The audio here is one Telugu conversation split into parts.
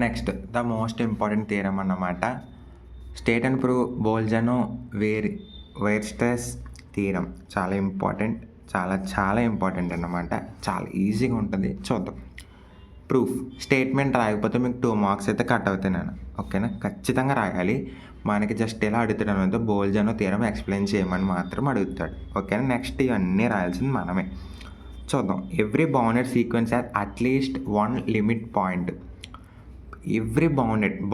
Next the most important theorem అన్నమాట. State and prove Bolzano Weierstrass theorem. చాలా ఇంపార్టెంట్, చాలా ఇంపార్టెంట్ అన్నమాట. చాలా ఈజీగా ఉంటుంది, చూద్దాం. ప్రూఫ్ స్టేట్మెంట్ రాయకపోతే మీకు 2 మార్క్స్ అయితే కట్ అవుతాయి నేను, ఓకేనా? ఖచ్చితంగా రాయాలి. మనకి జస్ట్ ఎలా అడుగుతాడు అంటే బోల్జనో థియరమ్ ఎక్స్ప్లెయిన్ చేయమని మాత్రం అడుగుతాడు, ఓకేనా? నెక్స్ట్ ఇవన్నీ రాయాల్సింది మనమే. చూద్దాం. Every bounded sequence has at least 1 limit point. Every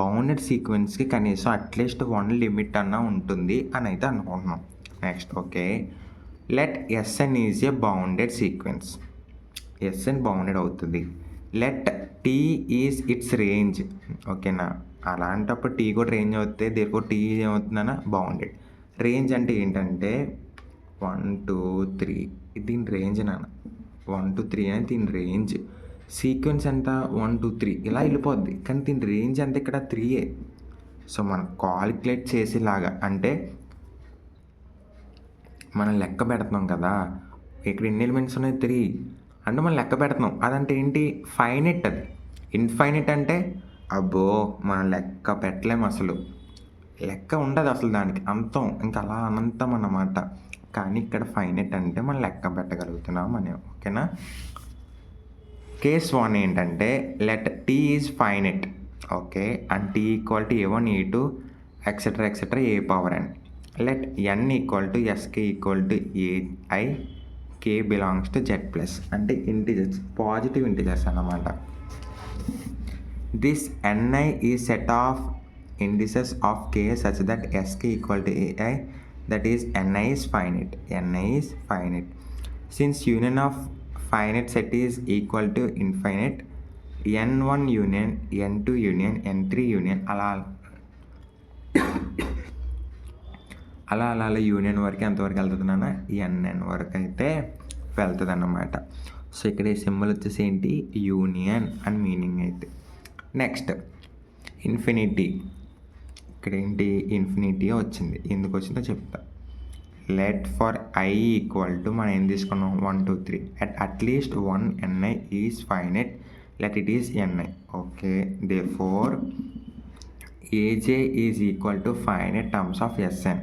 bounded సీక్వెన్స్కి కనీసం అట్లీస్ట్ 1 లిమిట్ అన్న ఉంటుంది అని అయితే అనుకుంటున్నాం. Next, okay, let SN is a bounded sequence. SN bounded అవుతుంది. Let T is its range, ఓకేనా? అలాంటప్పుడు టీ కూడా రేంజ్ అవుతుంది. దేనికో టీ ఏమవుతుందన్నా బౌండెడ్. రేంజ్ అంటే ఏంటంటే 1 2 3 దీని రేంజ్ నాన్న. 1 2 3 అని దీని రేంజ్. సీక్వెన్స్ ఎంత 1 2 3 ఇలా వెళ్ళిపోద్ది, కానీ దీని రేంజ్ అంతా ఇక్కడ 3. సో మనం కాలిక్యులేట్ చేసేలాగా అంటే మనం లెక్క పెడుతున్నాం కదా, ఇక్కడ ఎన్ని ఎలిమెంట్స్ ఉన్నాయి 3 అంటే మనం లెక్క పెడుతున్నాం. అదంటే ఏంటి? ఫైనెట్. అది ఇన్ఫైనెట్ అంటే అబ్బో మనం లెక్క పెట్టలేము, అసలు లెక్క ఉండదు అసలు, దానికి అంతం ఇంకా అలా అనంతం అన్నమాట. కానీ ఇక్కడ ఫైనెట్ అంటే మనం లెక్క పెట్టగలుగుతున్నాం అని, ఓకేనా? కేస్ 1 ఏంటంటే let T is finite, okay, and T equal to A1 A2 etcetera a power n. Let n equal to s k equal to AI k belongs to Z plus, అంటే ఇంటిజర్స్, పాజిటివ్ ఇంటిజర్స్ అన్నమాట. This ni is set of indices of k such that sk equal to AI, that is ni is finite. Since union of finite set is equal to infinite, n1 union, n2 union, n3 union అలా యూనియన్ వరకు ఎంతవరకు వెళ్తుంది నాన్న? nn వరకు అయితే వెళ్తుంది అన్నమాట. సో ఇక్కడ ఈ సింబల్ వచ్చేసి ఏంటి? యూనియన్ అని మీనింగ్ అయితే. Next infinity. ఇక్కడ ఏంటి? ఇన్ఫినిటీ వచ్చింది. ఎందుకు వచ్చిందో చెప్తా. Let for I equal to మనం ఏం తీసుకున్నాం? 1 2 3 at least 1 ni is finite, let it is ni, okay. Therefore aj is equal to finite terms of sn.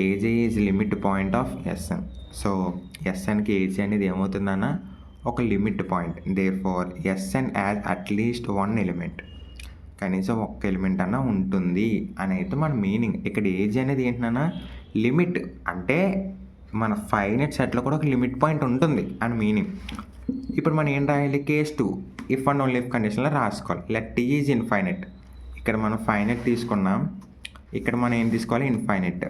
aj is limit point of sn. So ఎస్ఎన్కి ఏజీ అనేది ఏమవుతుందన్న? ఒక limit point. Therefore sn has at least 1 element, కనీసం ఒక్క ఎలిమెంట్ అన్న ఉంటుంది అని అయితే మన మీనింగ్. ఇక్కడ ఏజ్ అనేది ఏంటన్నా? లిమిట్. అంటే మన ఫైనెట్ సెట్లో కూడా ఒక లిమిట్ పాయింట్ ఉంటుంది అని మీనింగ్. ఇప్పుడు మనం ఏం రాయాలి? Case 2 if and only if కండిషన్లో రాసుకోవాలి. Let T is infinite. ఇక్కడ మనం ఫైనెట్ తీసుకున్నాం, ఇక్కడ మనం ఏం తీసుకోవాలి? Infinite.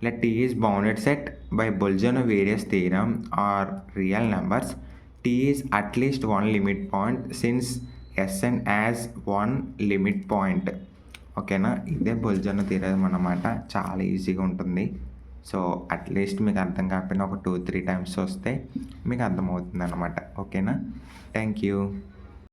Let T is bounded set by Bolzano వేరియస్ theorem are real numbers. T is at least 1 limit point since sn has 1 limit point, ఓకేనా? ఇదే బోల్జనో థియరమ్ అన్నమాట. చాలా ఈజీగా ఉంటుంది. సో అట్లీస్ట్ మీకు అర్థం కాకపోయినా ఒక 2 3 టైమ్స్ వస్తే మీకు అర్థమవుతుంది అన్నమాట, ఓకేనా? Thank you.